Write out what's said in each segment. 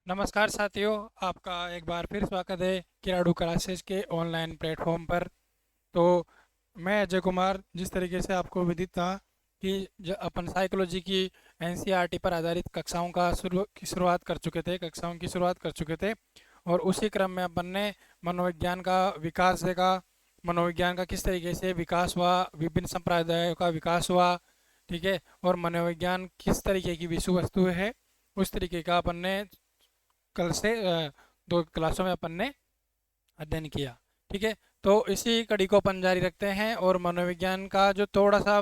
नमस्कार साथियों, आपका एक बार फिर स्वागत है किराडू क्लासेस के ऑनलाइन प्लेटफॉर्म पर। तो मैं अजय कुमार, जिस तरीके से आपको विदित था कि अपन साइकोलॉजी की एनसीईआरटी पर आधारित कक्षाओं का कक्षाओं की शुरुआत कर चुके थे। और उसी क्रम में अपन ने मनोविज्ञान का विकास देखा। मनोविज्ञान का किस तरीके से विकास हुआ, विभिन्न संप्रदायों का विकास हुआ, ठीक है। और मनोविज्ञान किस तरीके की विषय वस्तु है, उस तरीके का अपन ने कल से दो क्लासों में अपन ने अध्ययन किया। ठीक है। तो इसी कड़ी को अपन जारी रखते हैं और मनोविज्ञान का जो थोड़ा सा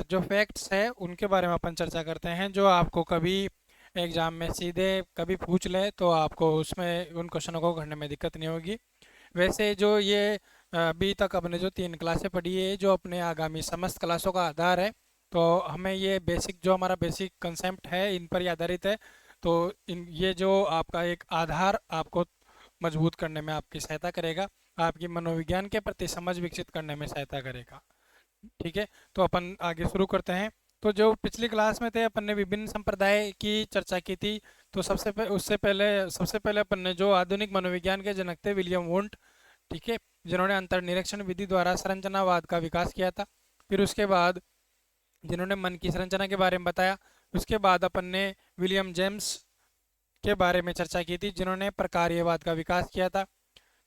जो फैक्ट्स है उनके बारे में अपन चर्चा करते हैं, जो आपको कभी एग्जाम में सीधे कभी पूछ ले तो आपको उसमें उन क्वेश्चनों को करने में दिक्कत नहीं होगी। वैसे जो ये अभी तक अपने जो 3 क्लासें पढ़ी है, जो अपने आगामी समस्त क्लासों का आधार है, तो हमें ये बेसिक जो हमारा बेसिक कंसेप्ट है इन पर ही आधारित है। तो इन ये जो आपका एक आधार आपको मजबूत करने में आपकी सहायता करेगा, आपकी मनोविज्ञान के प्रति समझ विकसित करने में सहायता करेगा। ठीक है। तो अपन आगे शुरू करते हैं। तो जो पिछली क्लास में थे अपन ने विभिन्न संप्रदाय की चर्चा की थी। तो सबसे पहले अपन ने जो आधुनिक मनोविज्ञान के जनक थे विलियम वुंट, ठीक है, जिन्होंने अंतर्निरीक्षण विधि द्वारा संरचनावाद का विकास किया था। फिर उसके बाद जिन्होंने मन की संरचना के बारे में बताया। उसके बाद अपन ने विलियम जेम्स के बारे में चर्चा की थी, जिन्होंने प्रकार्यवाद का विकास किया था।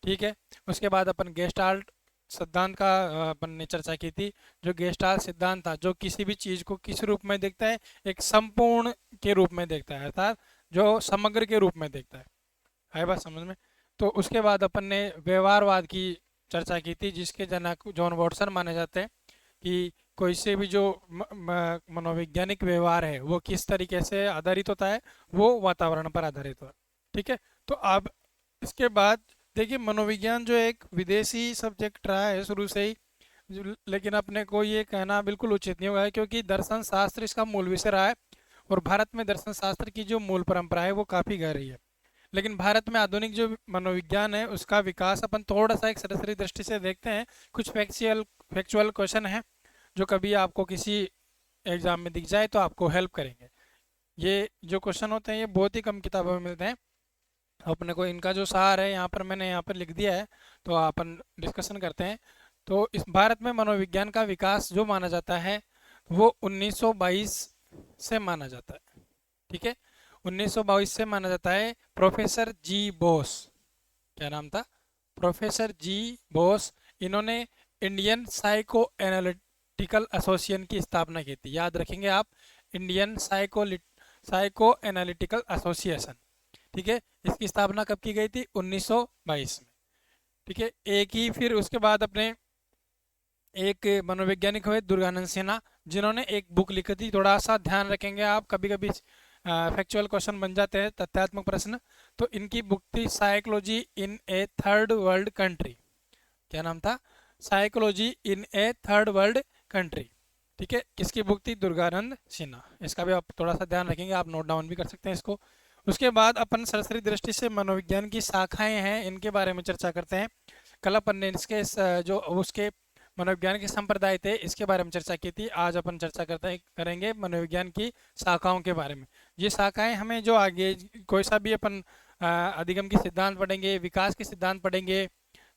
ठीक है। उसके बाद अपन गेस्टाल्ट सिद्धांत का अपन ने चर्चा की थी। जो गेस्टाल्ट सिद्धांत था, जो किसी भी चीज को किस रूप में देखता है, एक संपूर्ण के रूप में देखता है, अर्थात जो समग्र के रूप में देखता है बात समझ में। तो उसके बाद अपन ने व्यवहारवाद की चर्चा की थी, जिसके जनक जॉन वॉटसन माने जाते हैं। कि कोई से भी जो मनोवैज्ञानिक व्यवहार है वो किस तरीके से आधारित होता है, वो वातावरण पर आधारित होता है। ठीक है। तो अब इसके बाद देखिए, मनोविज्ञान जो एक विदेशी सब्जेक्ट रहा है शुरू से ही, लेकिन अपने को ये कहना बिल्कुल उचित नहीं होगा, क्योंकि दर्शन शास्त्र इसका मूल विषय रहा है। और भारत में दर्शन शास्त्र की जो मूल परंपरा है वो काफ़ी गहरी है। लेकिन भारत में आधुनिक जो मनोविज्ञान है उसका विकास अपन थोड़ा सा एक सरसरी दृष्टि से देखते हैं। कुछ फैक्चुअल क्वेश्चन है जो कभी आपको किसी एग्जाम में दिख जाए तो आपको हेल्प करेंगे। ये जो क्वेश्चन होते हैं ये बहुत ही कम किताबों में मिलते हैं। अपने को इनका जो सार है मैंने यहाँ पर लिख दिया है, तो अपन डिस्कशन करते हैं। तो इस भारत में मनोविज्ञान का विकास जो माना जाता है वो 1922 से माना जाता है। ठीक है। 1922 से माना जाता है। प्रोफेसर जी बोस, क्या नाम था, प्रोफेसर जी बोस, इन्होंने इंडियन साइको एनालिटिकल एसोसिएशन की स्थापना की थी। याद रखेंगे आप, इंडियन साइको एनालिटिकल एसोसिएशन। ठीक है। इसकी स्थापना कब की गई थी? 1922 में। ठीक है। एक ही फिर उसके बाद अपने एक मनोवैज्ञानिक हुए दुर्गानंद सिन्हा, जिन्होंने एक बुक लिखी थी। थोड़ा सा ध्यान रखेंगे आप, कभी कभी फैक्चुअल क्वेश्चन बन जाते हैं, तथ्यात्मक प्रश्न। तो इनकी बुक थी psychology in A third world country. क्या नाम था? Psychology in A third world country. ठीक है। किसकी बुक थी? दुर्गानंद सिन्हा। इसका भी आप थोड़ा सा ध्यान रखेंगे, आप नोट डाउन भी कर सकते हैं इसको। उसके बाद अपन सरसरी दृष्टि से मनोविज्ञान की शाखाएं हैं इनके बारे में चर्चा करते हैं। कल अपन ने इसके जो उसके मनोविज्ञान के संप्रदाय थे इसके बारे में चर्चा की थी। आज अपन चर्चा करेंगे मनोविज्ञान की शाखाओं के बारे में। ये शाखाएं हमें जो आगे कोई सा भी अपन अधिगम की सिद्धांत पढ़ेंगे, विकास के सिद्धांत पढ़ेंगे,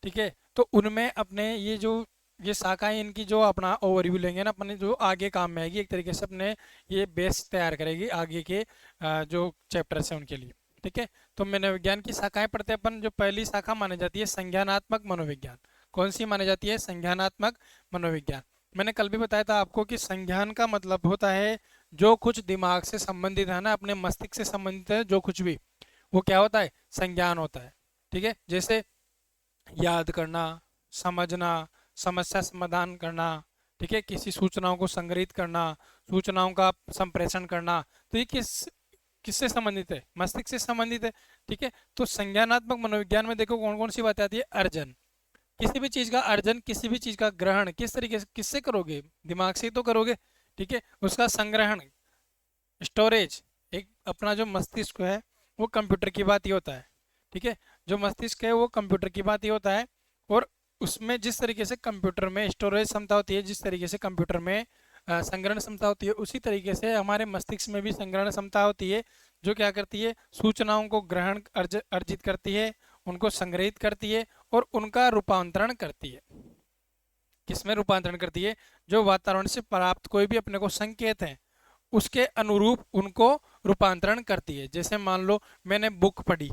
ठीक है, तो उनमें अपने ये शाखाएं इनकी जो अपना ओवरव्यू लेंगे ना, अपने जो आगे काम में आएगी, एक तरीके से अपने ये बेस तैयार करेगी आगे के जो चैप्टर्स हैं उनके लिए। ठीक है। तो मनोविज्ञान की शाखाएं पढ़ते हैं अपन। जो पहली शाखा मानी जाती है संज्ञानात्मक मनोविज्ञान। कौन सी मानी जाती है? संज्ञानात्मक मनोविज्ञान। मैंने कल भी बताया था आपको कि संज्ञान का मतलब होता है जो कुछ दिमाग से संबंधित है ना, अपने मस्तिष्क से संबंधित है, जो कुछ भी, वो क्या होता है? संज्ञान होता है। ठीक है। जैसे याद करना, समझना, समस्या समाधान करना, ठीक है, किसी सूचनाओं को संग्रहित करना, सूचनाओं का संप्रेषण करना। तो ये किससे संबंधित है? मस्तिष्क से संबंधित है। ठीक है। तो संज्ञानात्मक मनोविज्ञान में देखो कौन कौन सी बातें आती है। अर्जन, किसी भी चीज का अर्जन, किसी भी चीज का ग्रहण किस तरीके से किससे करोगे? दिमाग से ही तो करोगे। ठीक है। उसका संग्रहण, स्टोरेज, एक अपना जो मस्तिष्क है वो कंप्यूटर की बात ही होता है। ठीक है। जो मस्तिष्क है वो कंप्यूटर की बात ही होता है। और उसमें जिस तरीके से कंप्यूटर में स्टोरेज क्षमता होती है, जिस तरीके से कंप्यूटर में संग्रहण क्षमता होती है, उसी तरीके से हमारे मस्तिष्क में भी संग्रहण क्षमता होती है। जो क्या करती है, सूचनाओं को ग्रहण अर्जित करती है, उनको संग्रहित करती है और उनका रूपांतरण करती है। किसमें रूपांतरण करती है? जो वातावरण से प्राप्त कोई भी अपने को संकेत है उसके अनुरूप उनको रूपांतरण करती है। जैसे मान लो मैंने बुक पढ़ी,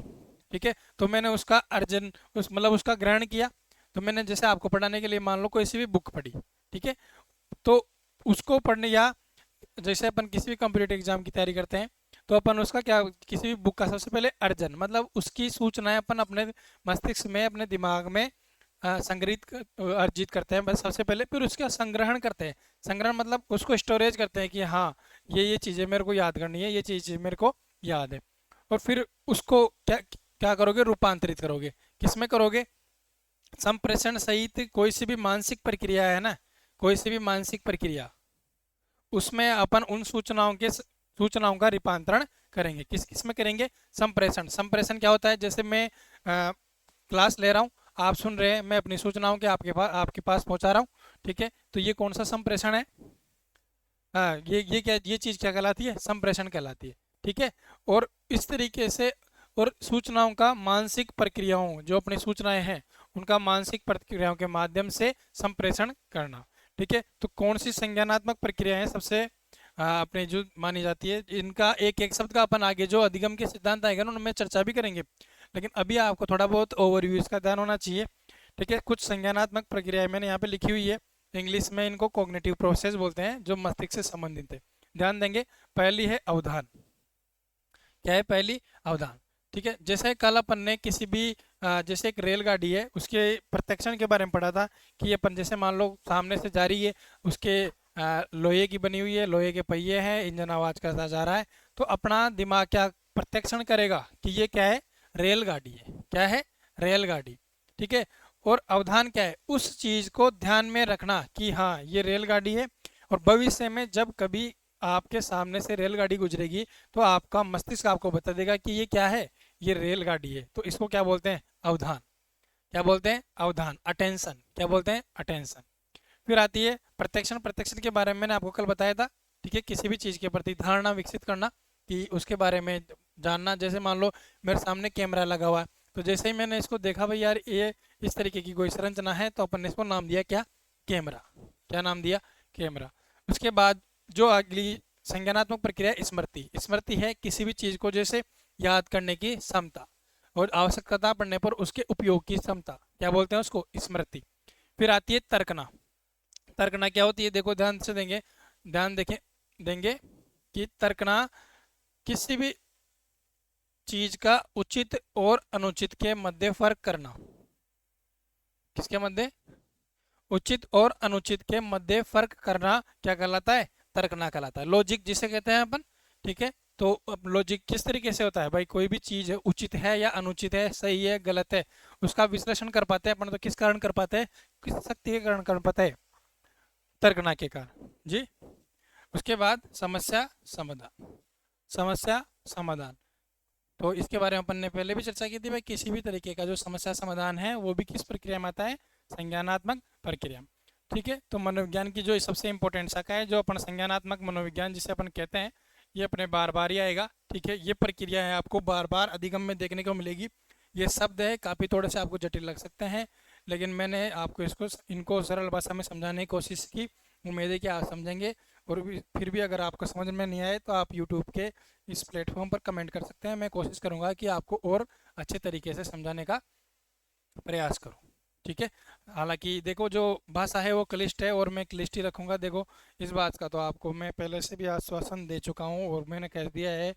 ठीक है, तो मैंने उसका अर्जन उस मतलब उसका ग्रहण किया। तो मैंने जैसे आपको पढ़ाने के लिए मान लो कोई सी भी बुक पढ़ी, ठीक है, तो उसको पढ़ने, या जैसे अपन किसी भी कॉम्पिटेटिव एग्जाम की तैयारी करते हैं तो अपन उसका क्या, किसी भी बुक का सबसे पहले अर्जन मतलब उसकी सूचनाएं अपन अपने मस्तिष्क में, अपने दिमाग में अर्जित करते हैं बस सबसे पहले, फिर उसका संग्रहण करते हैं। संग्रहण मतलब उसको स्टोरेज करते हैं कि हाँ ये चीज़ें मेरे को याद करनी है, ये चीज़ें मेरे को याद है। और फिर उसको क्या क्या करोगे, रूपांतरित करोगे। किस में करोगे? संप्रेषण सहित कोई सी भी मानसिक प्रक्रिया है ना, कोई सी भी मानसिक प्रक्रिया, उसमें अपन उन सूचनाओं का रूपांतरण करेंगे। किस किस में करेंगे? संप्रेषण। संप्रेषण क्या होता है? जैसे मैं क्लास ले रहा हूँ, आप सुन रहे हैं, मैं अपनी सूचनाओं के आपके पास पहुंचा रहा हूँ, ठीक है, तो ये कौन सा संप्रेषण है? हाँ, ये चीज़ क्या कहलाती है? संप्रेषण कहलाती है, ठीक है। और इस तरीके से, और सूचनाओं का मानसिक प्रक्रियाओं, जो अपनी सूचनाएं हैं उनका मानसिक प्रक्रियाओं के माध्यम से संप्रेषण करना, ठीक है। तो कौन सी संज्ञानात्मक प्रक्रिया है सबसे अपने जो मानी जाती है, इनका एक एक शब्द का अपन आगे जो अधिगम के सिद्धांत आएगा ना उनमें चर्चा भी करेंगे, लेकिन अभी आपको थोड़ा बहुत ओवरव्यू इसका ध्यान होना चाहिए, ठीक है। कुछ संज्ञानात्मक प्रक्रियाएं मैंने यहाँ पे लिखी हुई है, इंग्लिश में इनको कॉग्निटिव प्रोसेस बोलते हैं, जो मस्तिष्क से संबंधित है। ध्यान देंगे। पहली है अवधान। क्या है पहली? अवधान, ठीक है। जैसे कल अपन ने किसी भी जैसे एक रेलगाड़ी है उसके प्रत्यक्षण के बारे में पढ़ा था कि अपन जैसे मान लो सामने से जा रही है, उसके लोहे की बनी हुई है, लोहे के पहिए हैं, इंजन आवाज करता जा रहा है, तो अपना दिमाग क्या प्रत्यक्षण करेगा कि ये क्या है? रेलगाड़ी है। क्या है? रेलगाड़ी, ठीक है। और अवधान क्या है? उस चीज को ध्यान में रखना कि हाँ ये रेलगाड़ी है, और भविष्य में जब कभी आपके सामने से रेलगाड़ी गुजरेगी तो आपका मस्तिष्क आपको बता देगा कि ये क्या है? ये रेलगाड़ी है। तो इसको क्या बोलते हैं? अवधान। क्या बोलते हैं? अवधान, अटेंशन। क्या बोलते हैं? अटेंशन। फिर आती है प्रत्यक्षण। प्रत्यक्षण के बारे में मैंने आपको कल बताया था, ठीक है। किसी भी चीज़ के प्रति धारणा विकसित करना, कि उसके बारे में जानना। जैसे मान लो मेरे सामने कैमरा लगा हुआ है, तो जैसे ही मैंने इसको देखा भाई यार ये इस तरीके की कोई संरचना है, तो अपन ने इसको नाम दिया क्या? कैमरा। क्या नाम दिया? कैमरा। उसके बाद जो अगली संज्ञानात्मक प्रक्रिया है स्मृति। स्मृति है किसी भी चीज़ को जैसे याद करने की क्षमता, और आवश्यकता पड़ने पर उसके उपयोग की क्षमता। क्या बोलते हैं उसको? स्मृति। फिर आती है तर्कना। तर्कना क्या होती है? देखो ध्यान से देंगे, ध्यान देखें देंगे कि तर्कना किसी भी चीज का उचित और अनुचित के मध्य फर्क करना। किसके मध्य? उचित और अनुचित के मध्य फर्क करना क्या कहलाता है? तर्कना कहलाता है। लॉजिक जिसे कहते हैं अपन, ठीक है। तो अब लॉजिक किस तरीके से होता है भाई? कोई भी चीज है उचित है या अनुचित है, सही है गलत है, उसका विश्लेषण कर पाते हैं अपन। तो किस कारण कर पाते हैं? किस शक्ति के कारण कर पाते हैं? तर्कना के कारण जी। उसके बाद समस्या समाधान। समस्या समाधान, तो इसके बारे में अपन ने पहले भी चर्चा की थी भाई, किसी भी तरीके का जो समस्या समाधान है वो भी किस प्रक्रिया में आता है? संज्ञानात्मक प्रक्रिया में, ठीक है। तो मनोविज्ञान की जो सबसे इंपॉर्टेंट शाखा है, जो अपन संज्ञानात्मक मनोविज्ञान जिसे अपन कहते हैं, ये अपने बार बार ही आएगा, ठीक है। ये प्रक्रिया है आपको बार बार अधिगम में देखने को मिलेगी। ये शब्द है काफ़ी थोड़े से आपको जटिल लग सकते हैं, लेकिन मैंने आपको इनको सरल भाषा में समझाने की कोशिश की। उम्मीद है कि आप समझेंगे, और फिर भी अगर आपको समझ में नहीं आए तो आप यूट्यूब के इस प्लेटफॉर्म पर कमेंट कर सकते हैं। मैं कोशिश करूंगा कि आपको और अच्छे तरीके से समझाने का प्रयास करूं, ठीक है। हालांकि देखो जो भाषा है वो क्लिष्ट है, और मैं क्लिष्ट ही रखूंगा। देखो इस बात का तो आपको मैं पहले से भी आश्वासन दे चुका हूं, और मैंने कह दिया है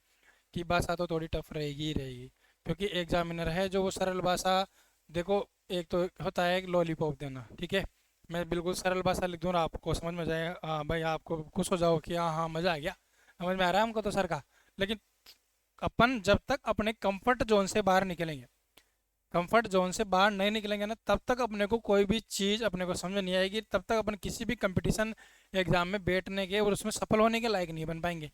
कि भाषा तो थोड़ी टफ रहेगी ही रहेगी, क्योंकि एग्जामिनर है जो वो सरल भाषा, देखो एक तो होता है लॉलीपॉप देना, ठीक है। मैं बिल्कुल सरल भाषा लिख दूँ और आपको समझ में जाए, हाँ भाई आपको खुश हो जाओ कि हाँ हाँ मज़ा आ गया, समझ में आ रहा है हमको तो सर का। लेकिन अपन जब तक अपने कंफर्ट जोन से बाहर निकलेंगे, कंफर्ट जोन से बाहर नहीं निकलेंगे ना, तब तक अपने को कोई भी चीज़ अपने को समझ में नहीं आएगी, तब तक अपन किसी भी कंपटीशन एग्जाम में बैठने के और उसमें सफल होने के लायक नहीं बन पाएंगे।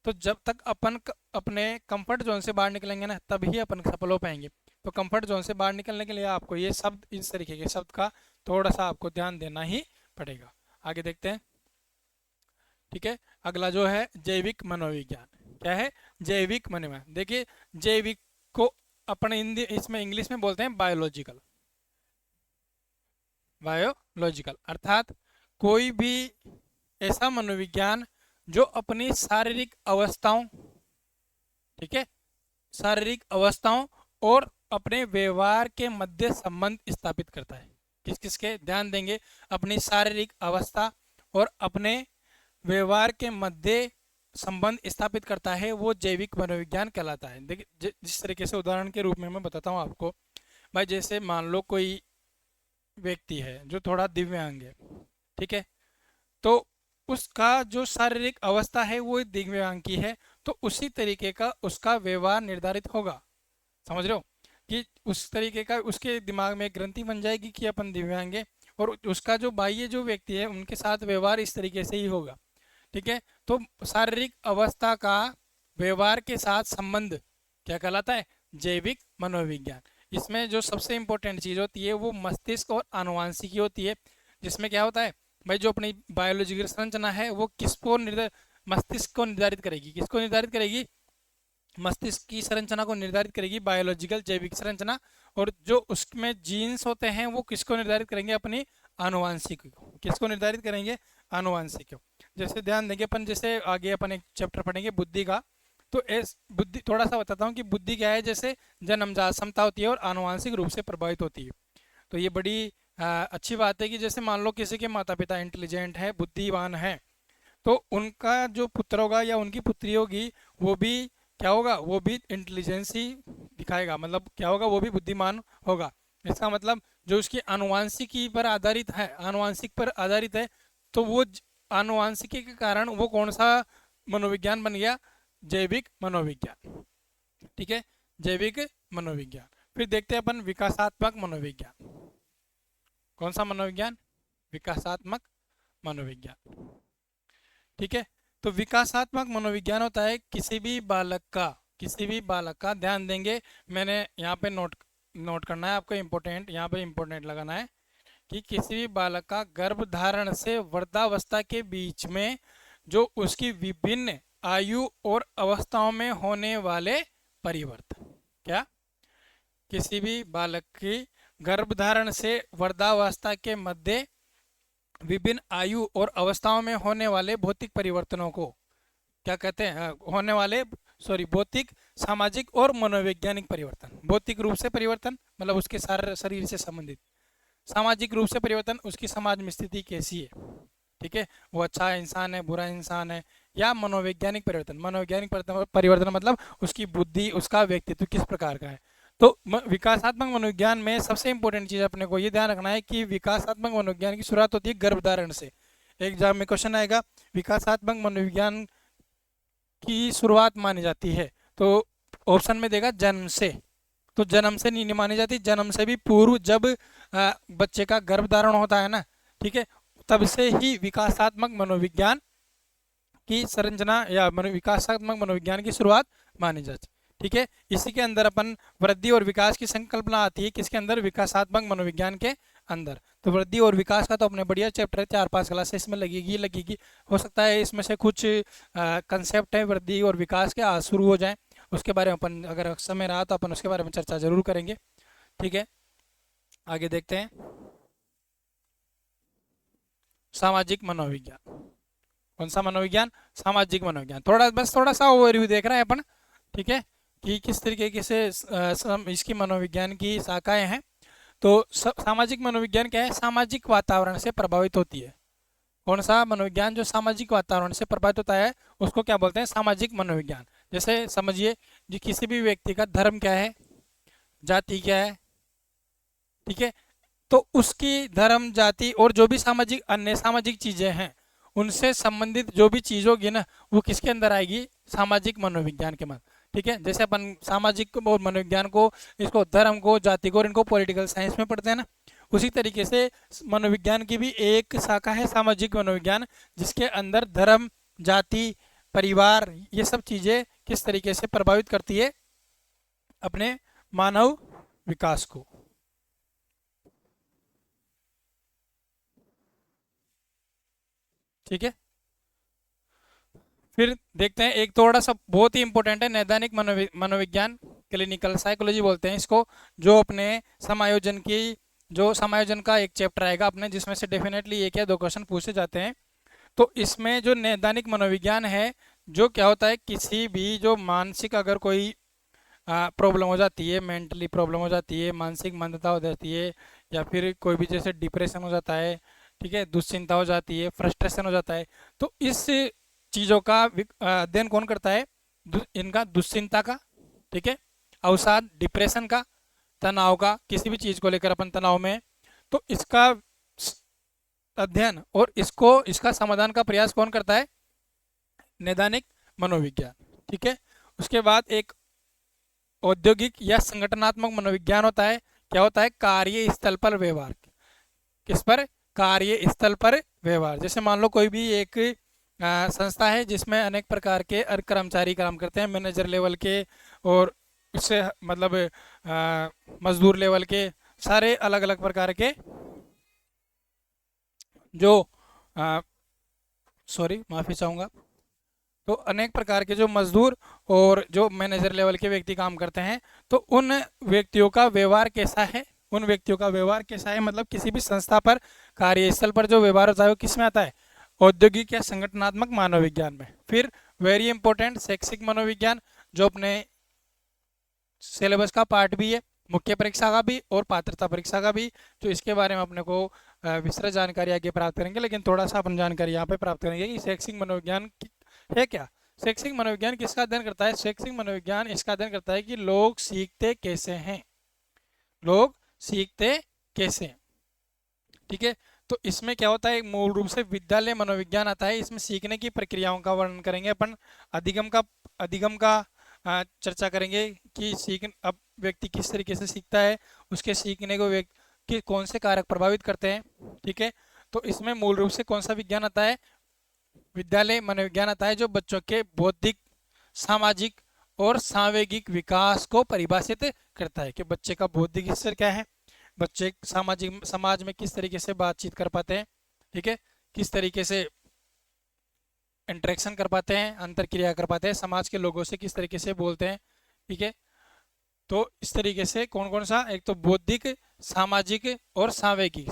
तो जब तक अपन अपने कंफर्ट जोन से बाहर निकलेंगे ना, तभी अपन सफल हो पाएंगे। तो कंफर्ट जोन से बाहर निकलने के लिए आपको ये शब्द, इस तरीके के शब्द का थोड़ा सा आपको ध्यान देना ही पड़ेगा। आगे देखते हैं, ठीक है। अगला जो है जैविक मनोविज्ञान। क्या है? जैविक मनोविज्ञान। देखिए जैविक को अपन हिंदी इसमें इंग्लिश में बोलते हैं बायोलॉजिकल। बायोलॉजिकल अर्थात कोई भी ऐसा मनोविज्ञान जो अपनी शारीरिक अवस्थाओं, ठीक है, शारीरिक अवस्थाओं और अपने व्यवहार के मध्य संबंध स्थापित करता है। किस किस के? ध्यान देंगे, अपनी शारीरिक अवस्था और अपने व्यवहार के मध्य संबंध स्थापित करता है, वो जैविक मनोविज्ञान कहलाता है। देखिए जिस तरीके से उदाहरण के रूप में मैं बताता हूँ आपको। भाई जैसे मान लो कोई व्यक्ति है जो थोड़ा दिव्यांग है, ठीक है, तो उसका जो शारीरिक अवस्था है वो दिव्यांग की है, तो उसी तरीके का उसका व्यवहार निर्धारित होगा। समझ रहे हो कि उस तरीके का उसके दिमाग में एक ग्रंथि बन जाएगी कि अपन दिव्यांग है, और उसका जो बाह्य जो व्यक्ति है उनके साथ व्यवहार इस तरीके से ही होगा। ठीक है, तो शारीरिक अवस्था का व्यवहार के साथ संबंध क्या कहलाता है? जैविक मनोविज्ञान। इसमें जो सबसे इंपॉर्टेंट चीज होती है वो मस्तिष्क और आनुवांशिकी होती है, जिसमें क्या होता है भाई, जो अपनी बायोलॉजिकल संरचना है वो किसको मस्तिष्क को निर्धारित करेगी। किसको निर्धारित करेगी? मस्तिष्क की संरचना को निर्धारित करेगी बायोलॉजिकल जैविक संरचना। और जो उसमें जीन्स होते हैं वो किसको निर्धारित करेंगे? अपनी आनुवांशिकी को। किसको निर्धारित करेंगे? आनुवांशिकी को। जैसे ध्यान देंगे अपन, जैसे आगे अपन एक चैप्टर पढ़ेंगे बुद्धि का, तो इस बुद्धि थोड़ा सा बताता हूँ कि बुद्धि क्या है। जैसे जन्मजात क्षमता होती है और आनुवांशिक रूप से प्रभावित होती है। तो ये बड़ी अच्छी बात है कि जैसे मान लो किसी के माता पिता इंटेलिजेंट है, बुद्धिमान है, तो उनका जो पुत्र होगा या उनकी पुत्री होगी वो भी क्या होगा? वो भी इंटेलिजेंस ही दिखाएगा। मतलब क्या होगा? वो भी बुद्धिमान होगा। इसका मतलब जो उसकी आनुवांशिकी पर आधारित है, आनुवांशिक पर आधारित है, तो वो आनुवांशिकी के कारण वो कौन सा मनोविज्ञान बन गया? जैविक मनोविज्ञान। ठीक है, जैविक मनोविज्ञान। फिर देखते हैं अपन विकासात्मक मनोविज्ञान। कौन सा मनोविज्ञान? विकासात्मक मनोविज्ञान। ठीक है, तो विकासात्मक मनोविज्ञान होता है किसी भी बालक का, ध्यान देंगे, मैंने यहाँ पे नोट नोट करना है आपको, इम्पोर्टेंट, यहाँ पे इम्पोर्टेंट लगाना है कि किसी भी बालक का गर्भधारण से वृद्धावस्था के बीच में जो उसकी विभिन्न आयु और अवस्थाओं में होने वाले परिवर्तन। क्या? किसी भी बालक की गर्भधारण से वृद्धावस्था के मध्य विभिन्न आयु और अवस्थाओं में होने वाले भौतिक परिवर्तनों को क्या कहते हैं? होने वाले, सॉरी, भौतिक, सामाजिक और मनोवैज्ञानिक परिवर्तन। भौतिक रूप से परिवर्तन मतलब उसके सारे शरीर से संबंधित। सामाजिक रूप से परिवर्तन, उसकी समाज में स्थिति कैसी है, ठीक है, वो अच्छा इंसान है, बुरा इंसान है। या मनोवैज्ञानिक परिवर्तन, मनोवैज्ञानिक परिवर्तन मतलब उसकी बुद्धि, उसका व्यक्तित्व किस प्रकार का है। तो विकासात्मक मनोविज्ञान में सबसे इंपॉर्टेंट चीज अपने को ये ध्यान रखना है कि विकासात्मक मनोविज्ञान की शुरुआत होती है गर्भधारण से। एग्जाम में क्वेश्चन आएगा, विकासात्मक मनोविज्ञान की शुरुआत मानी जाती है, तो ऑप्शन में देगा जन्म से। तो जन्म से नहीं मानी जाती, जन्म से भी पूर्व, जब बच्चे का गर्भधारण होता है ना, ठीक है, तब से ही विकासात्मक मनोविज्ञान की संरचना या विकासात्मक मनोविज्ञान की शुरुआत मानी जाती है। ठीक है, इसी के अंदर अपन वृद्धि और विकास की संकल्पना आती है, किसके अंदर? विकासात्मक मनोविज्ञान के अंदर। तो वृद्धि और विकास का तो अपने बढ़िया चैप्टर है, 4-5 क्लास इसमें लगेगी। हो सकता है इसमें से कुछ कंसेप्ट है वृद्धि और विकास के आज शुरू हो जाए, उसके बारे में अपन अगर समय रहा तो अपन उसके बारे में चर्चा जरूर करेंगे। ठीक है, आगे देखते हैं सामाजिक मनोविज्ञान। कौन सा मनोविज्ञान? सामाजिक मनोविज्ञान। थोड़ा सा ओवरव्यू देख रहे हैं अपन, ठीक है, कि किस तरीके से इसकी मनोविज्ञान की शाखाएं हैं। तो सामाजिक मनोविज्ञान क्या है? सामाजिक वातावरण से प्रभावित होती है। कौन सा मनोविज्ञान जो सामाजिक वातावरण से प्रभावित होता है उसको क्या बोलते हैं? सामाजिक मनोविज्ञान। जैसे समझिए कि किसी भी व्यक्ति का धर्म क्या है, जाति क्या है, ठीक है, तो उसकी धर्म, जाति और जो भी सामाजिक, अन्य सामाजिक चीजें हैं उनसे संबंधित जो भी चीज होगी ना, वो किसके अंदर आएगी? सामाजिक मनोविज्ञान के मत। ठीक है, जैसे अपन सामाजिक और मनोविज्ञान को, इसको धर्म को, जाति को और इनको पॉलिटिकल साइंस में पढ़ते हैं ना, उसी तरीके से मनोविज्ञान की भी एक शाखा है सामाजिक मनोविज्ञान, जिसके अंदर धर्म, जाति, परिवार, ये सब चीजें किस तरीके से प्रभावित करती है अपने मानव विकास को। ठीक है, फिर देखते हैं एक थोड़ा सा बहुत ही इंपॉर्टेंट है, नैदानिक मनोविज्ञान, क्लिनिकल साइकोलॉजी बोलते हैं इसको, जो अपने समायोजन की, जो समायोजन का एक चैप्टर आएगा अपने, जिसमें से डेफिनेटली एक या दो क्वेश्चन पूछे जाते हैं। तो इसमें जो नैदानिक मनोविज्ञान है, जो क्या होता है, किसी भी जो मानसिक अगर कोई प्रॉब्लम हो जाती है, मेंटली प्रॉब्लम हो जाती है, मानसिक मंदता हो जाती है, या फिर कोई भी जैसे डिप्रेशन हो जाता है, ठीक है, दुश्चिंता हो जाती है, फ्रस्ट्रेशन हो जाता है, तो इस चीज़ों का अध्ययन कौन करता है, इनका दुश्चिंता का, ठीक है, अवसाद, डिप्रेशन का, तनाव का, किसी भी चीज़ को लेकर अपन तनाव में हैं, तो इसका अध्ययन और इसको इसका समाधान का प्रयास कौन करता है, नैदानिक मनोविज्ञान, ठीक है। उसके बाद एक औद्योगिक या संगठनात्मक मनोविज्ञान होता है। क्या होता है, कार्य स्थल पर व्यवहार, किस पर, कार्य स्थल पर व्यवहार। जैसे मान लो कोई भी एक संस्था है जिसमें अनेक प्रकार के कर्मचारी काम करते हैं, मैनेजर लेवल के, और उससे मतलब मजदूर लेवल के, सारे अलग अलग प्रकार के जो सॉरी माफ़ी चाहूँगा, तो अनेक प्रकार के जो मजदूर और जो मैनेजर लेवल के व्यक्ति काम करते हैं, तो उन व्यक्तियों का व्यवहार कैसा है, उन व्यक्तियों का व्यवहार कैसा है, मतलब किसी भी संस्था पर, कार्यस्थल पर जो व्यवहार होता है वो किस में आता है, औद्योगिक या संगठनात्मक मनोविज्ञान में। फिर वेरी इंपॉर्टेंट शैक्षिक मनोविज्ञान, जो अपने सिलेबस का पार्ट भी है, मुख्य परीक्षा का भी और पात्रता परीक्षा का भी, जो इसके बारे में अपने को विस्तृत जानकारी आगे प्राप्त करेंगे, लेकिन थोड़ा सा अपन जानकारी यहाँ पे प्राप्त करेंगे कि शैक्षिक मनोविज्ञान है क्या। शैक्षिक मनोविज्ञान किसका अध्ययन करता है, शैक्षिक मनोविज्ञान इसका अध्ययन करता है कि लोग सीखते कैसे हैं, लोग सीखते कैसे हैं, ठीक है। तो इसमें क्या होता है, मूल रूप से विद्यालय मनोविज्ञान आता है, इसमें सीखने की प्रक्रियाओं का वर्णन करेंगे अपन, अधिगम का चर्चा करेंगे कि सीख अब व्यक्ति किस तरीके से सीखता है, उसके सीखने को व्यक्ति कि कौन से कारक प्रभावित करते हैं, ठीक है। तो इसमें मूल रूप से कौन सा विज्ञान आता है, विद्यालय मनोविज्ञान आता है, जो बच्चों के बौद्धिक, सामाजिक और सांवेगिक विकास को परिभाषित करता है कि बच्चे का बौद्धिक स्तर क्या है, बच्चे सामाजिक समाज में किस तरीके से बातचीत कर पाते हैं, ठीक है, किस तरीके से इंटरेक्शन कर पाते हैं, अंतर क्रिया कर पाते हैं, समाज के लोगों से किस तरीके से बोलते हैं, ठीक है। तो इस तरीके से कौन कौन सा, एक तो बौद्धिक, सामाजिक और सांवेगिक,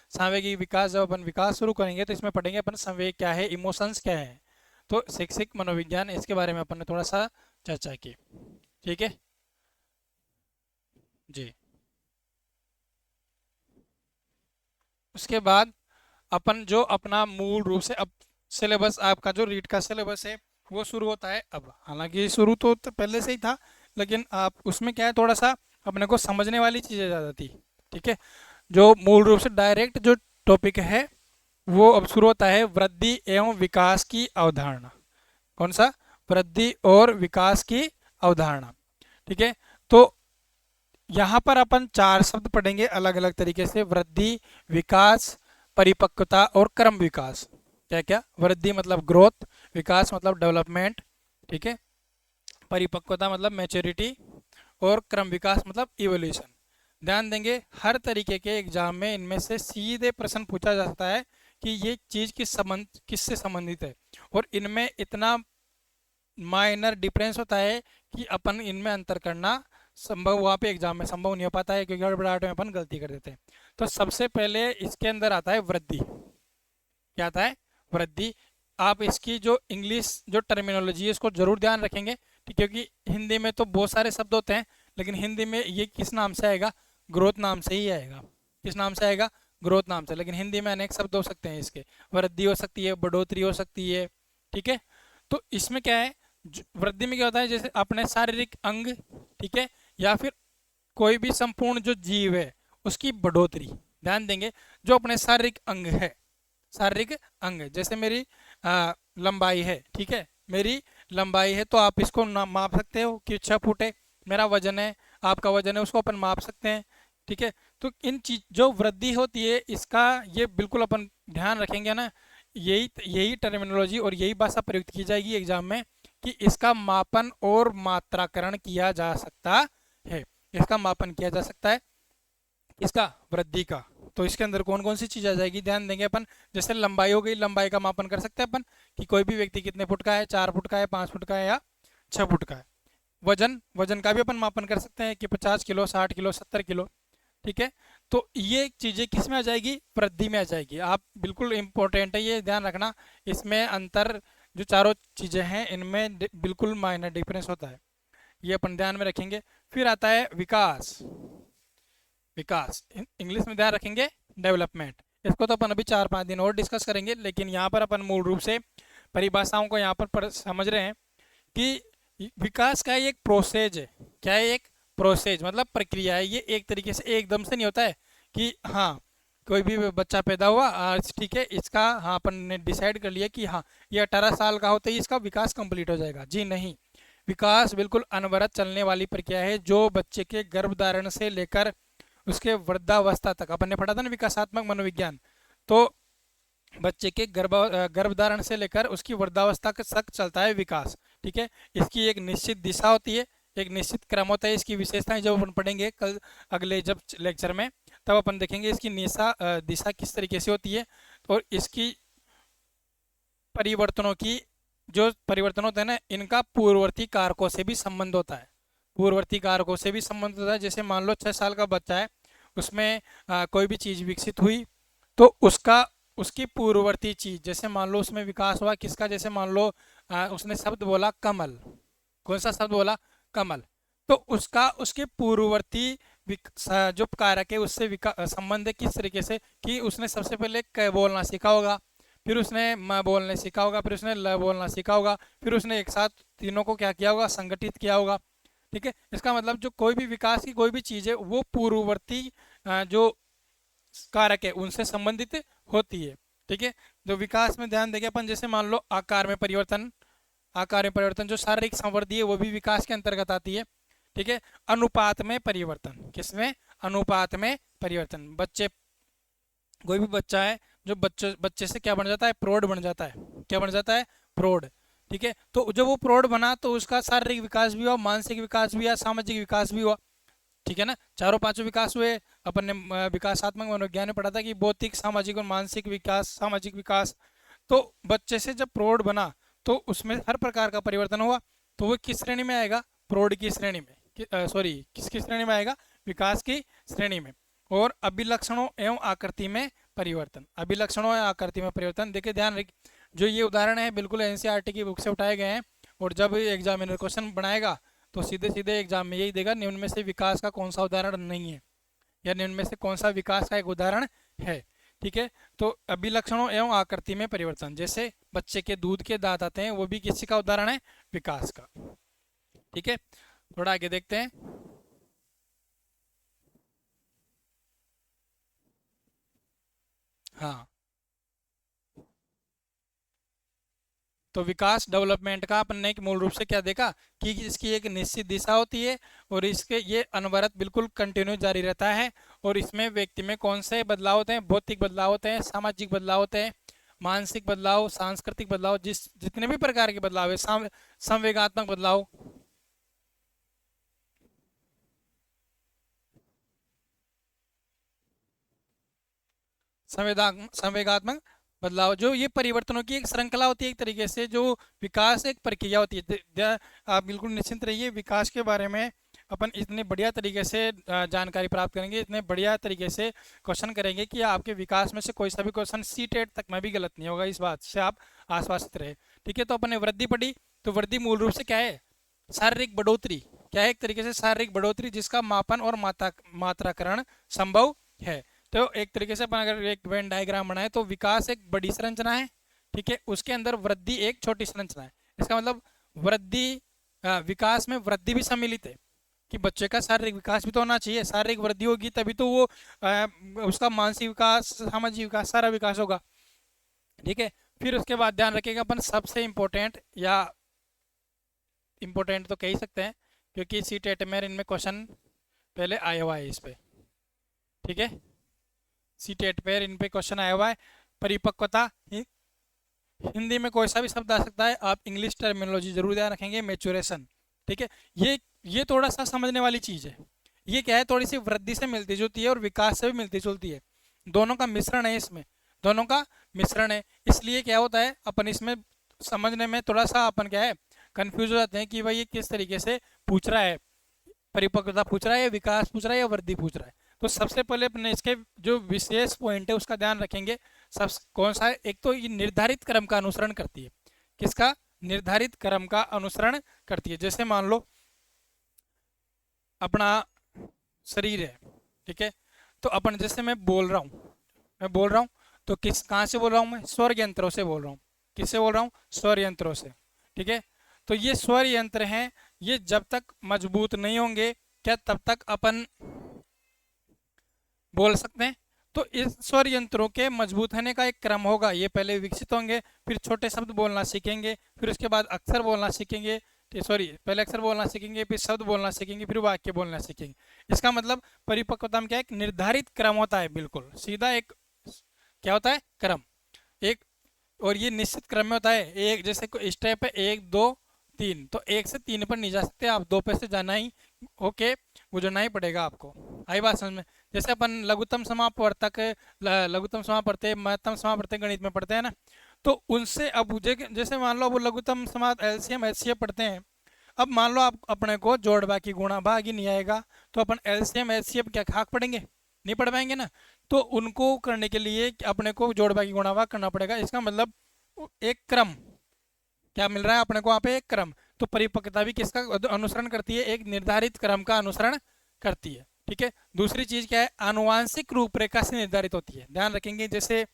सांवेगिक विकास, जब अपन विकास शुरू करेंगे तो इसमें पढ़ेंगे अपन संवेग क्या है, इमोशंस क्या है। तो शैक्षिक मनोविज्ञान, इसके बारे में अपन ने थोड़ा सा चर्चा की, ठीक है जी। उसके बाद अपन जो अपना मूल रूप से अब सिलेबस, आपका जो रीट का सिलेबस है वो शुरू होता है अब, हालांकि शुरू तो पहले से ही था, लेकिन आप उसमें क्या है, थोड़ा सा अपने को समझने वाली चीज़ें ज़्यादा थी, ठीक है। जो मूल रूप से डायरेक्ट जो टॉपिक है वो अब शुरू होता है, वृद्धि एवं विकास की अवधारणा। कौन सा, वृद्धि और विकास की अवधारणा, ठीक है। तो यहाँ पर अपन चार शब्द पढ़ेंगे अलग अलग तरीके से, वृद्धि, विकास, परिपक्वता और क्रम विकास। क्या क्या, वृद्धि मतलब ग्रोथ, विकास मतलब डेवलपमेंट, ठीक है, परिपक्वता मतलब मैच्योरिटी, और क्रम विकास मतलब इवोल्यूशन। ध्यान देंगे हर तरीके के एग्जाम में इनमें से सीधे प्रश्न पूछा जा सकता है कि ये चीज़ किससे संबंधित है, और इनमें इतना माइनर डिफरेंस होता है कि अपन इनमें अंतर करना संभव, वहाँ पे एग्जाम में संभव नहीं हो पाता है, क्योंकि हड़बड़ाहट में अपन गलती कर देते हैं। तो सबसे पहले इसके अंदर आता है वृद्धि। क्या आता है, वृद्धि। आप इसकी जो इंग्लिश जो टर्मिनोलॉजी है इसको जरूर ध्यान रखेंगे, ठीक, क्योंकि हिंदी में तो बहुत सारे शब्द होते हैं, लेकिन हिंदी में ये किस नाम से आएगा, ग्रोथ नाम से ही आएगा। किस नाम से आएगा, ग्रोथ नाम से। लेकिन हिंदी में अनेक शब्द हो सकते हैं इसके, वृद्धि हो सकती है, बढ़ोतरी हो सकती है, ठीक है। तो इसमें क्या है, वृद्धि में क्या होता है, जैसे अपने शारीरिक अंग, ठीक है, या फिर कोई भी संपूर्ण जो जीव है उसकी बढ़ोतरी। ध्यान देंगे, जो अपने शारीरिक अंग है, शारीरिक अंग, जैसे मेरी लंबाई है, ठीक है, मेरी लंबाई है, तो आप इसको माप सकते हो कि 6 फुट है। मेरा वजन है, आपका वजन है, उसको अपन माप सकते हैं, ठीक है। तो इन चीज जो वृद्धि होती है इसका ये बिल्कुल अपन ध्यान रखेंगे ना, यही यही टर्मिनोलॉजी और यही भाषा प्रयुक्त की जाएगी एग्जाम में, कि इसका मापन और मात्राकरण किया जा सकता है, इसका मापन किया जा सकता है, इसका वृद्धि का, तो इसके अंदर कौन कौन सी चीज़ आ जाएगी, ध्यान देंगे अपन। जैसे लंबाई हो गई, लंबाई का मापन कर सकते हैं अपन कि कोई भी व्यक्ति कितने फुट का है, 4 फुट का है, 5 फुट का है या 6 फुट का है। वजन, वजन का भी अपन मापन कर सकते हैं कि 50 किलो, 60 किलो, 70 किलो। ठीक है, तो ये चीज़ें किस में आ जाएगी, वृद्धि में आ जाएगी। आप बिल्कुल इम्पोर्टेंट है ये ध्यान रखना, इसमें अंतर जो चारों चीज़ें हैं इनमें बिल्कुल माइनर डिफरेंस होता है, ये अपन ध्यान में रखेंगे। फिर आता है विकास। विकास इंग्लिश में ध्यान रखेंगे डेवलपमेंट। इसको तो अपन अभी 4-5 दिन और डिस्कस करेंगे, लेकिन यहाँ पर अपन मूल रूप से परिभाषाओं को यहाँ पर समझ रहे हैं कि विकास का एक प्रोसेज है। क्या है, एक प्रोसेज मतलब प्रक्रिया है। ये एक तरीके से एकदम से नहीं होता है कि हाँ कोई भी बच्चा पैदा हुआ आज, ठीक है, इसका हाँ अपन ने डिसाइड कर लिया कि हाँ ये 18 साल का होते ही इसका विकास कंप्लीट हो जाएगा। जी नहीं, विकास बिल्कुल अनवरत चलने वाली प्रक्रिया है, जो बच्चे के गर्भधारण से लेकर उसके वृद्धावस्था तक, अपन ने पढ़ा था ना विकासात्मक मनोविज्ञान, तो बच्चे के गर्भधारण से लेकर उसकी वृद्धावस्था तक चलता है विकास। ठीक है, इसकी एक निश्चित दिशा होती है, एक निश्चित क्रम होता है। इसकी विशेषताएं जब अपन पढ़ेंगे कल अगले जब लेक्चर में, तब अपन देखेंगे इसकी दिशा किस तरीके से होती है। और इसकी परिवर्तनों की जो परिवर्तन होते हैं ना, इनका पूर्ववर्ती कारकों से भी संबंध होता है। पूर्ववर्ती कारकों से भी संबंध होता है। जैसे मान लो 6 साल का बच्चा है, उसमें कोई भी चीज़ विकसित हुई तो उसका उसकी पूर्ववर्ती चीज, जैसे मान लो उसमें विकास हुआ किसका, जैसे मान लो उसने शब्द बोला कमल। कौन सा शब्द बोला, कमल। तो उसका उसके पूर्ववर्ती जो कारक है उससे संबंध है किस तरीके से, कि उसने सबसे पहले क बोलना सीखा होगा, फिर उसने म बोलने सीखा होगा, फिर उसने ल बोलना सीखा होगा, फिर उसने एक साथ तीनों को क्या किया होगा, संगठित किया होगा। ठीक है, इसका मतलब जो कोई भी विकास की कोई भी चीज़ है वो पूर्ववर्ती जो कारक है उनसे संबंधित होती है। ठीक है, जो विकास में ध्यान देंगे अपन, जैसे मान लो आकार में परिवर्तन, आकार में परिवर्तन जो शारीरिक संवृद्धि है वो भी विकास के अंतर्गत आती है। ठीक है, अनुपात में परिवर्तन, किसमें, अनुपात में परिवर्तन। बच्चे, कोई भी बच्चा है जो बच्चे से क्या बन जाता है, प्रौढ़ बन जाता है। क्या बन जाता है, प्रौढ़। ठीक है, तो जब वो प्रौढ़ बना तो उसका शारीरिक विकास भी हुआ, मानसिक विकास भी हुआ, सामाजिक विकास भी हुआ। ठीक है ना, चारों पांचों विकास हुए। अपन ने विकासात्मक मनोविज्ञान में पढ़ा था कि भौतिक, सामाजिक और मानसिक विकास, सामाजिक विकास। तो बच्चे से जब प्रौढ़ बना तो उसमें हर प्रकार का परिवर्तन हुआ, तो वो किस श्रेणी में आएगा, प्रौढ़ की श्रेणी में, सॉरी किसकी श्रेणी में आएगा, विकास की श्रेणी में। और अभिलक्षणों एवं आकृति में परिवर्तन, अभिलक्षणों एवं आकृति में परिवर्तन। देखिए ध्यान रखिए, जो ये उदाहरण है बिल्कुल एनसीईआरटी की बुक से उठाए गए हैं, और जब एग्जामिनर क्वेश्चन बनाएगा तो सीधे सीधे एग्जाम में यही देगा, निम्न में से विकास का कौन सा उदाहरण नहीं है, या निम्न में से कौन सा विकास का एक उदाहरण है। ठीक है, तो अभिलक्षणों एवं आकृति में परिवर्तन, जैसे बच्चे के दूध के दांत आते हैं, वो भी किसी का उदाहरण है, विकास का। ठीक है, थोड़ा आगे देखते हैं। हाँ, तो विकास डेवलपमेंट का अपन ने मूल रूप से क्या देखा कि इसकी एक निश्चित दिशा होती है, और इसके ये अनवरत बिल्कुल कंटिन्यू जारी रहता है। और इसमें व्यक्ति में कौन से बदलाव होते हैं, भौतिक बदलाव होते हैं, सामाजिक बदलाव होते हैं, मानसिक बदलाव, सांस्कृतिक बदलाव, जितने भी प्रकार के बदलाव है, संवेगात्मक बदलाव, संवेगात्मक बदलाव, जो ये परिवर्तनों की एक श्रृंखला होती है एक तरीके से, जो विकास एक प्रक्रिया होती है। आप बिल्कुल निश्चिंत रहिए, विकास के बारे में अपन इतने बढ़िया तरीके से जानकारी प्राप्त करेंगे, इतने बढ़िया तरीके से क्वेश्चन करेंगे कि आपके विकास में से कोई सा भी क्वेश्चन सीटेट तक में भी गलत नहीं होगा, इस बात से आप आश्वासित रहे। ठीक है, तो अपन ने वृद्धि पढ़ी, तो वृद्धि मूल रूप से क्या है, शारीरिक बढ़ोतरी। क्या है, एक तरीके से शारीरिक बढ़ोतरी जिसका मापन और मात्राकरण संभव है। तो एक तरीके से अपन अगर एक वेन डायग्राम बनाए तो विकास एक बड़ी संरचना है, ठीक है, उसके अंदर वृद्धि एक छोटी संरचना है। इसका मतलब वृद्धि, विकास में वृद्धि भी सम्मिलित है, कि बच्चे का शारीरिक विकास भी तो होना चाहिए, शारीरिक वृद्धि होगी तभी तो वो उसका मानसिक विकास, सामाजिक विकास, सारा विकास होगा। ठीक है, फिर उसके बाद ध्यान रखिएगा अपन सबसे इम्पोर्टेंट, या इम्पोर्टेंट तो कह ही सकते हैं क्योंकि सी टेट में इनमें क्वेश्चन पहले आया हुआ है इस पे। ठीक है, सी टेट पर इन पे क्वेश्चन आया हुआ है। परिपक्वता, हिंदी में कोई सा भी शब्द आ सकता है, आप इंग्लिश टर्मिनोलॉजी जरूर ध्यान रखेंगे। मैच्योरेशन, ठीक है, ये थोड़ा सा समझने वाली चीज़ है। ये क्या है, थोड़ी सी वृद्धि से मिलती जुलती है और विकास से भी मिलती जुलती है। दोनों का मिश्रण है इसमें, दोनों का मिश्रण है। इसलिए क्या होता है, अपन इसमें समझने में थोड़ा सा अपन क्या है कंफ्यूज हो जाते हैं कि भाई ये किस तरीके से पूछ रहा है, परिपक्वता पूछ रहा है या विकास पूछ रहा है या वृद्धि पूछ रहा है। तो सबसे पहले अपने इसके जो विशेष पॉइंट है उसका ध्यान रखेंगे। सब कौन सा है, एक तो ये निर्धारित क्रम का अनुसरण करती है। किसका? निर्धारित क्रम का अनुसरण करती है। जैसे मान लो अपना शरीर है, ठीक है, तो अपन जैसे मैं बोल रहा हूँ तो किस कहाँ से बोल रहा हूँ, मैं स्वर यंत्रों से बोल रहा हूँ। किससे बोल रहा हूँ? स्वर यंत्रों से, ठीक है। तो ये स्वर यंत्र हैं, ये जब तक मजबूत नहीं होंगे क्या तब तक अपन बोल सकते हैं। तो इस स्वर यंत्रों के मजबूत होने का एक क्रम होगा, ये पहले विकसित होंगे, फिर छोटे शब्द बोलना सीखेंगे, फिर उसके बाद अक्षर बोलना सीखेंगे, सॉरी पहले अक्षर बोलना सीखेंगे, फिर शब्द बोलना सीखेंगे, फिर वाक्य बोलना सीखेंगे। इसका मतलब परिपक्वता में क्या है, एक निर्धारित क्रम होता है, बिल्कुल सीधा एक क्या होता है, क्रम एक। और ये निश्चित क्रम में होता है। एक जैसे कोई स्टेप है 1 2 3, तो 1 से 3 पर नहीं जा सकते आप, 2 पे से जाना ही ओके गुजरना ही पड़ेगा आपको। आई बात समझ में? जैसे अपन लघुत्तम समापवर्तक लघुत्तम समापवर्तक महत्तम समापवर्तक गणित में पढ़ते हैं ना, तो उनसे अब जैसे मान लो अब वो लघुत्तम समाप एलसीएम एचसीएफ पढ़ते हैं। अब मान लो आप अपने को जोड़ बाकी गुणा भाग ही नहीं आएगा, तो अपन एलसीएम एचसीएफ क्या खाक पढ़ेंगे? नहीं पढ़ पाएंगे ना। तो उनको करने के लिए अपने को जोड़ बाकी गुणा भाग करना पड़ेगा। इसका मतलब एक क्रम क्या मिल रहा है अपने को वहाँ पे, एक क्रम। तो परिपक्वता भी किसका अनुसरण करती है? एक निर्धारित क्रम का अनुसरण करती है, ठीक है। दूसरी चीज क्या है, आनुवांशिक रूपरेखा से निर्धारित होती है। ध्यान रखेंगे, जैसे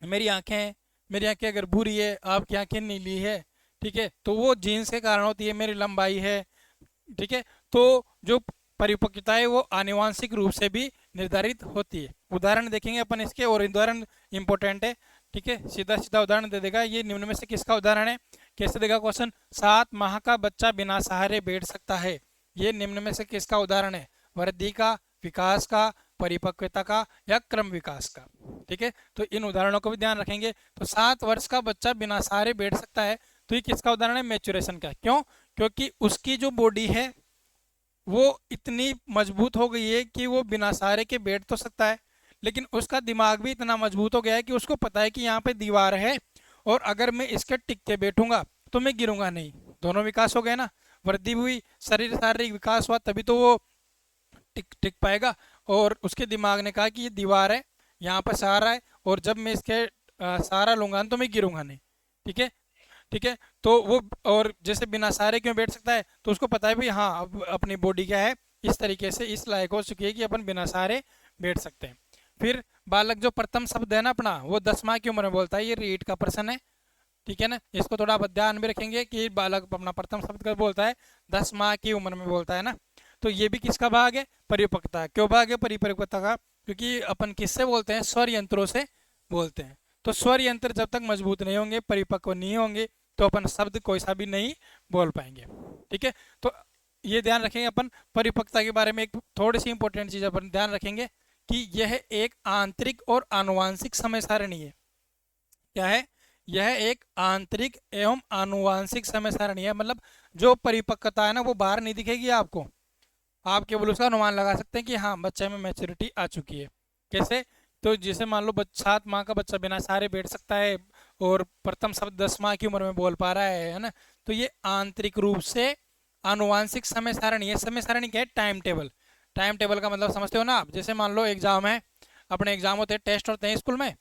मेरी आंखें अगर भूरी है, आपकी आंखें नीली है, ठीक है, तो वो जीन्स के कारण होती है। मेरी लंबाई है, ठीक है, तो जो परिपक्वता है वो आनुवांशिक रूप से भी निर्धारित होती है। उदाहरण देखेंगे अपन इसके, और उदाहरण इंपॉर्टेंट है, ठीक है। सीधा सीधा उदाहरण दे देगा, ये निम्न में से किसका उदाहरण है? कैसे देगा क्वेश्चन? 7 माह का बच्चा बिना सहारे बैठ सकता है। ये निम्न में से किसका उदाहरण है? वृद्धि का, विकास का, परिपक्वता का या क्रम विकास का, ठीक है। तो इन उदाहरणों को भी ध्यान रखेंगे। तो 7 वर्ष का बच्चा बिना सहारे बैठ सकता है, तो ये किसका उदाहरण है? मैच्योरेशन का। क्यों? क्योंकि उसकी जो बॉडी है वो इतनी मजबूत हो गई है कि वो बिना सहारे के बैठ तो सकता है, लेकिन उसका दिमाग भी इतना मजबूत हो गया है कि उसको पता है कि यहाँ पे दीवार है, और अगर मैं इसके टिक के बैठूंगा तो मैं गिरूंगा नहीं। दोनों विकास हो गए ना, वृद्धि हुई, शरीर शारीरिक विकास हुआ, तभी तो वो टिक टिक पाएगा। और उसके दिमाग ने कहा कि ये दीवार है, यहाँ पर सहारा है, और जब मैं इसके सहारा लूंगा तो मैं गिरूंगा नहीं, ठीक है, ठीक है। तो वो, और जैसे बिना सहारे क्यों बैठ सकता है? तो उसको पता है भी हाँ अब अपनी बॉडी क्या है, इस तरीके से इस लायक हो चुकी है कि अपन बिना सहारे बैठ सकते हैं। फिर बालक जो प्रथम शब्द है ना अपना, वो 10 माह की उम्र में बोलता है। ये रीट का प्रश्न है, ठीक है ना। इसको थोड़ा आप ध्यान में रखेंगे कि बालक अपना प्रथम शब्द कब बोलता है? 10 माह की उम्र में बोलता है ना। तो ये भी किसका भाग है? परिपक्वता। क्यों भाग है परिपक्वता का? क्योंकि अपन किससे बोलते हैं? स्वर यंत्रों से बोलते हैं। तो स्वर यंत्र जब तक मजबूत नहीं होंगे, परिपक्व नहीं होंगे, तो अपन शब्द कोई सा भी नहीं बोल पाएंगे, ठीक है। तो ये ध्यान रखेंगे अपन परिपक्वता के बारे में। एक थोड़ी सी इंपॉर्टेंट चीज अपन ध्यान रखेंगे कि यह एक आंतरिक और आनुवांशिक समय सारणी है। क्या है? यह एक आंतरिक एवं आनुवांशिक समय सारणी है। मतलब जो परिपक्वता है ना वो बाहर नहीं दिखेगी आपको, आप केवल उसका अनुमान लगा सकते हैं कि हाँ बच्चे में मैच्योरिटी आ चुकी है। कैसे? तो जैसे मान लो 7 माह का बच्चा बिना सहारे बैठ सकता है, और प्रथम शब्द 10 माह की उम्र में बोल पा रहा है ना। तो ये आंतरिक रूप से आनुवांशिक समय सारणी है। समय सारणी क्या है? Time table. टाइम टेबल का मतलब समझते हो ना आप? जैसे मान लो एग्जाम है, अपने एग्जाम होते हैं, टेस्ट होते हैं स्कूल में,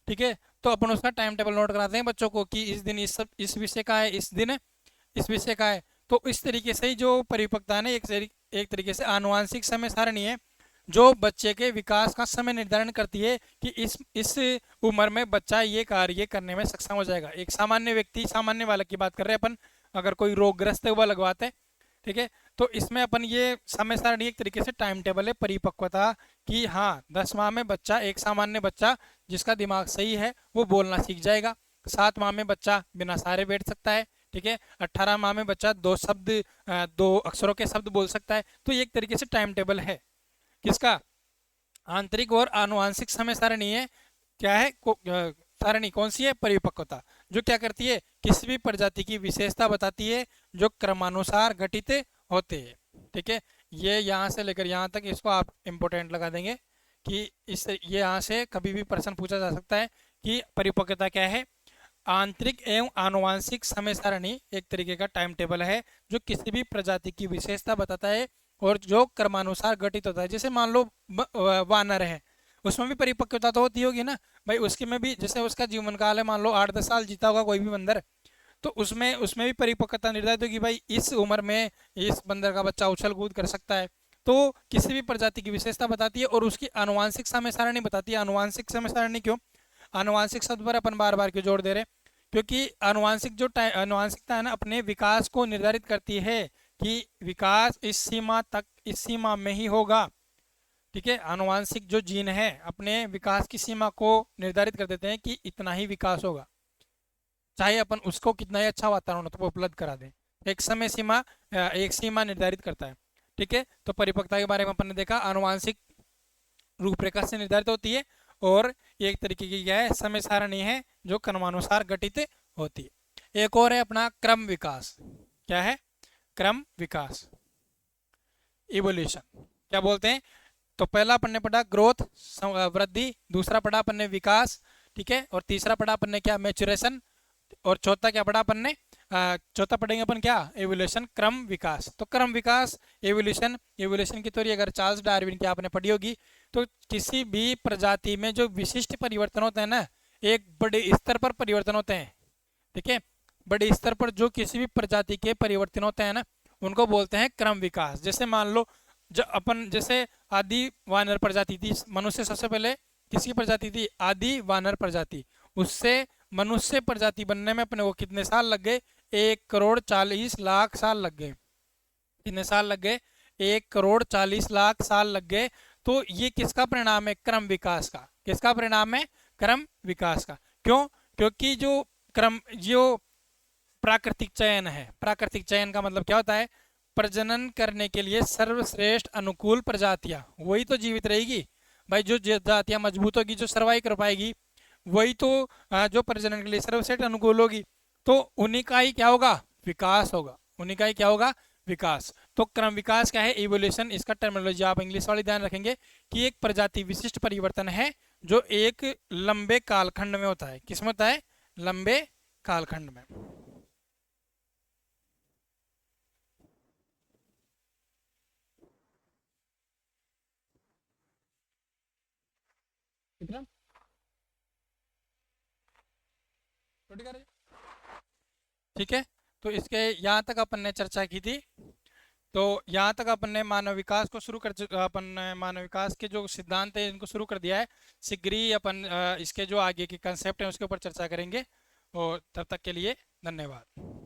ठीक है, तो अपन उसका टाइम टेबल नोट कराते हैं बच्चों को कि इस दिन इस विषय का है, इस दिन इस विषय का है। तो इस तरीके से ही जो परिपक्वता है ना, एक तरीके से आनुवांशिक समय सारणी है जो बच्चे के विकास का समय निर्धारण करती है कि इस उम्र में बच्चा ये कार्य करने में सक्षम हो जाएगा। एक सामान्य व्यक्ति, सामान्य बालक की बात कर रहे हैं अपन, अगर कोई रोगग्रस्त है वह लगवाते हैं, ठीक है। तो इसमें अपन ये समय सारणी एक तरीके से टाइम टेबल है परिपक्वता की। हाँ 10 माह में बच्चा, एक सामान्य बच्चा जिसका दिमाग सही है वो बोलना सीख जाएगा। 7 माह में बच्चा बिना सहारे बैठ सकता है, ठीक है। 18 माह में बच्चा 2 अक्षरों के शब्द बोल सकता है। तो ये एक तरीके से टाइम टेबल है किसका? आंतरिक और आनुवांशिक समय सारणी है। क्या है सारणी कौन सी है? परिपक्वता। जो क्या करती है? किसी भी प्रजाति की विशेषता बताती है जो क्रमानुसार घटित होते हैं, ठीक है। ये यहाँ से लेकर यहाँ तक इसको आप इम्पोर्टेंट लगा देंगे कि इस ये यहाँ से कभी भी प्रश्न पूछा जा सकता है कि परिपक्वता क्या है। आंतरिक एवं आनुवांशिक समय सारणी एक तरीके का टाइम टेबल है जो किसी भी प्रजाति की विशेषता बताता है और जो क्रमानुसार गठित होता है। जैसे मान लो वानर है, उसमें भी परिपक्वता तो होती होगी ना भाई, उसके में भी जैसे उसका जीवन काल है, मान लो 8-10 साल जीता होगा कोई भी बंदर, तो उसमें उसमें भी परिपक्वता निर्धारित होगी भाई, इस उम्र में इस बंदर का बच्चा उछल कूद कर सकता है। तो किसी भी प्रजाति की विशेषता बताती है और उसकी आनुवांशिक समय सारणी बताती है। आनुवांशिक समय सारणी क्यों, आनुवांशिक शब्द पर अपन बार बार क्यों जोड़ दे रहे हैं, क्योंकि आनुवांशिक जो आनुवांशिकता है ना अपने विकास को निर्धारित करती है कि विकास इस सीमा तक, इस सीमा में ही होगा। ठीक है, आनुवांशिक जो जीन है अपने विकास की सीमा को निर्धारित कर देते हैं कि इतना ही विकास होगा, चाहे अपन उसको कितना ही अच्छा वातावरण तो उपलब्ध करा दें। एक समय सीमा, एक सीमा निर्धारित करता है। ठीक है, तो परिपक्वता के बारे में अपन ने देखा, आनुवांशिक रूपरेखा से निर्धारित होती है और एक तरीके की क्या है, समय सारणी है जो क्रमानुसार गठित होती है। एक और है अपना क्रम विकास। क्या है, क्रम विकास, इवोल्यूशन क्या बोलते हैं। तो पहला अपन ने पढ़ा ग्रोथ, वृद्धि, दूसरा पढ़ा अपन ने विकास, ठीक है, और तीसरा पढ़ा अपन ने क्या, मैच्योरेशन, और चौथा क्या पढ़ा अपन ने, चौथा पढ़ेंगे अपन क्या, एवोल्यूशन, क्रम विकास। तो क्रम विकास, एवोल्यूशन, एवोल्यूशन की थ्योरी अगर चार्ल्स डार्विन की आपने पढ़ी होगी, तो किसी भी प्रजाति में जो विशिष्ट परिवर्तन होते हैं ना, एक बड़े स्तर पर परिवर्तन होते हैं। ठीक है, बड़े स्तर पर जो किसी भी प्रजाति के परिवर्तन होते हैं ना, उनको बोलते हैं क्रम विकास। जैसे मान लो जो अपन, जैसे आदि वानर प्रजाति थी, मनुष्य सबसे पहले किसकी प्रजाति थी, आदि वानर प्रजाति, उससे मनुष्य प्रजाति बनने में अपने को कितने साल लग गए, 1,40,00,000 साल लग गए। कितने साल लग गए, 1,40,00,000 साल लग गए। तो ये किसका परिणाम है, क्रम विकास का। किसका परिणाम है, क्रम विकास का। क्यों, क्योंकि जो क्रम, जो प्राकृतिक चयन है, प्राकृतिक चयन का मतलब क्या होता है, प्रजनन करने के लिए सर्वश्रेष्ठ अनुकूल प्रजातियां, वही तो जीवित रहेगी भाई। जो जातियां मजबूत होगी, जो सर्वाइव कर पाएगी, वही तो जो प्रजनन के लिए सर्वश्रेष्ठ अनुकूल होगी, तो उन्हीं का ही क्या होगा, विकास होगा। उन्हीं का ही क्या होगा, विकास। तो क्रम विकास क्या है, इवोल्यूशन, इसका टर्मिनोलॉजी आप इंग्लिश वाली ध्यान रखेंगे कि एक प्रजाति विशिष्ट परिवर्तन है जो एक लंबे कालखंड में होता है। किसमें होता है, लंबे कालखंड में। कितना ठीक है, तो इसके यहाँ तक अपन ने चर्चा की थी। तो यहाँ तक अपन ने मानव विकास को शुरू कर अपन ने मानव विकास के जो सिद्धांत है इनको शुरू कर दिया है। शीघ्र ही अपन इसके जो आगे के कंसेप्ट हैं उसके ऊपर चर्चा करेंगे। और तब तक के लिए धन्यवाद।